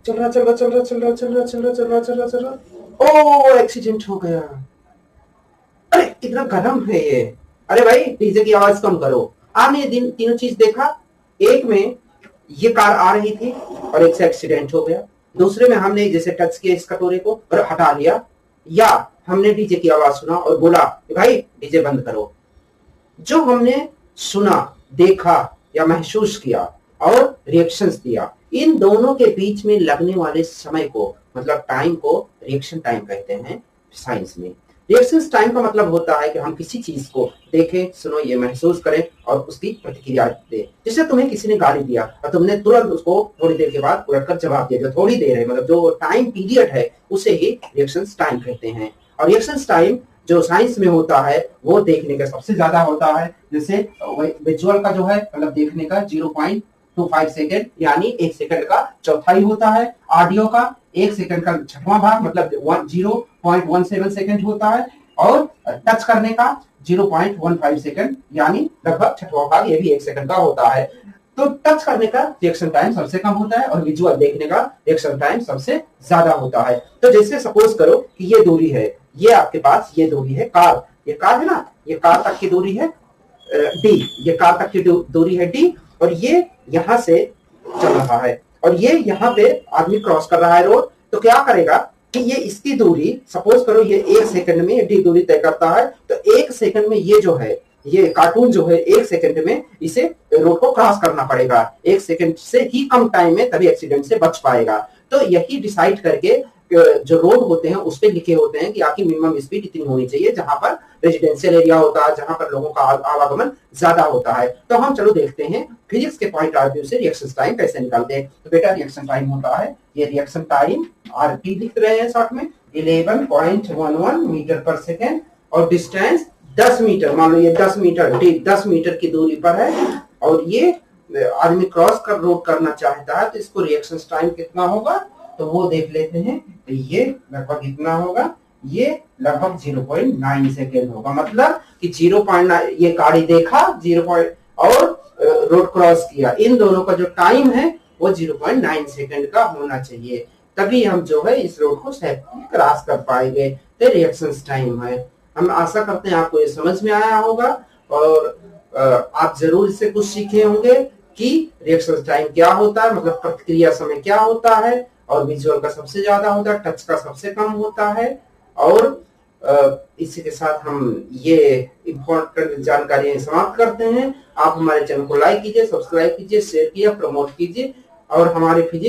चल रहा चल रहा चल रहा चल रहा चल रहा चल रहा चल रहा चल रहा चल रहा। ओ एक्सीडेंट हो गया। अरे कितना गर्म है ये। अरे भाई डीजे की आवाज कम करो। आपने ये दिन तीनों चीज देखा। एक में ये कार आ रही थी और एक से एक्सीडेंट हो गया। दूसरे में हमने जैसे टच किया इस कटोरे को और हटा लिया, या हमने डीजे की आवाज सुना और बोला भाई डीजे बंद करो। जो हमने सुना, देखा या महसूस किया और रिएक्शंस दिया, इन दोनों के बीच में लगने वाले समय को मतलब टाइम को रिएक्शन टाइम कहते हैं साइंस में। रिएक्शन टाइम का मतलब होता है कि हम किसी चीज को देखें, सुनो, ये महसूस करें और उसकी प्रतिक्रिया दें। जैसे तुम्हें किसी ने गाली दिया और तुमने तुरंत उसको थोड़ी देर के बाद उलटकर जवाब दिया, जो थोड़ी देर है मतलब जो टाइम पीरियड है उसे ही रिएक्शन टाइम कहते हैं। और रिएक्शन टाइम जो साइंस में होता है वो देखने का सबसे ज्यादा होता है। जैसे विजुअल का जो है मतलब देखने का 0.25 सेकेंड यानी 1 सेकंड का चौथाई होता है। ऑडियो का 1 सेकंड का छठवां भाग मतलब 0.17 सेकंड होता है। और टच करने का 0.15 सेकंड यानी लगभग छठवां भाग, ये भी 1 सेकंड का होता है। तो टच करने का रिएक्शन टाइम सबसे कम होता है और विजुअल देखने का रिएक्शन टाइम सबसे ज्यादा होता है। तो जैसे सपोज करो कि ये दूरी है, ये आपके पास ये दूरी है कार, ये कार है ना, ये कार तक की दूरी है डी, ये कार तक की दूरी है डी, और ये यहां से चल रहा है और ये यहाँ पे आदमी क्रॉस कर रहा है रोड। तो क्या करेगा कि ये इसकी दूरी सपोज करो ये 1 सेकंड में डी दूरी तय करता है, तो 1 सेकंड में ये जो है ये कार्टून जो है 1 सेकंड में इसे रोड को क्रॉस करना पड़ेगा। 1 सेकंड से ही कम टाइम में तभी एक्सीडेंट से बच पाएगा। तो यही डिसाइड करके जो रोड होते हैं उस पे लिखे होते हैं कि आपकी मिनिमम स्पीड इतनी होनी चाहिए, जहां पर रेजिडेंशियल एरिया होता है, जहां पर लोगों का आवागमन ज्यादा होता है। तो हम चलो देखते हैं फिजिक्स के पॉइंट ऑफ व्यू से रिएक्शन टाइम कैसे निकालते हैं। तो बेटा रिएक्शन टाइम होता है, ये रिएक्शन टाइम आरटी लिख रहे हैं साथ में 11.11 मीटर पर सेकेंड, और डिस्टेंस 10 मीटर, मान लो ये 10 मीटर 10 मीटर की दूरी पर है और ये आदमी क्रॉस कर रोड करना चाहता है, तो इसको रिएक्शन टाइम कितना होगा तो वो देख लेते हैं। तो ये लगभग इतना होगा, ये लगभग 0.9 सेकेंड होगा। मतलब कि 0.9 ये गाड़ी देखा 0. और रोड क्रॉस किया, इन दोनों का जो टाइम है वो 0.9 सेकेंड का होना चाहिए, तभी हम जो है इस रोड को सेफ्ली क्रॉस कर पाएंगे। तो रिएक्शन टाइम है। हम आशा करते हैं आपको ये समझ में आया होगा और आप जरूर इससे कुछ सीखे होंगे कि रिएक्शन टाइम क्या होता है, मतलब प्रतिक्रिया समय क्या होता है, और विजुअल का सबसे ज्यादा होता है, टच का सबसे कम होता है। और इसी के साथ हम ये इम्पोर्टेंट जानकारी समाप्त करते हैं। आप हमारे चैनल को लाइक कीजिए, सब्सक्राइब कीजिए, शेयर कीजिए, प्रमोट कीजिए और हमारे फिजिक्स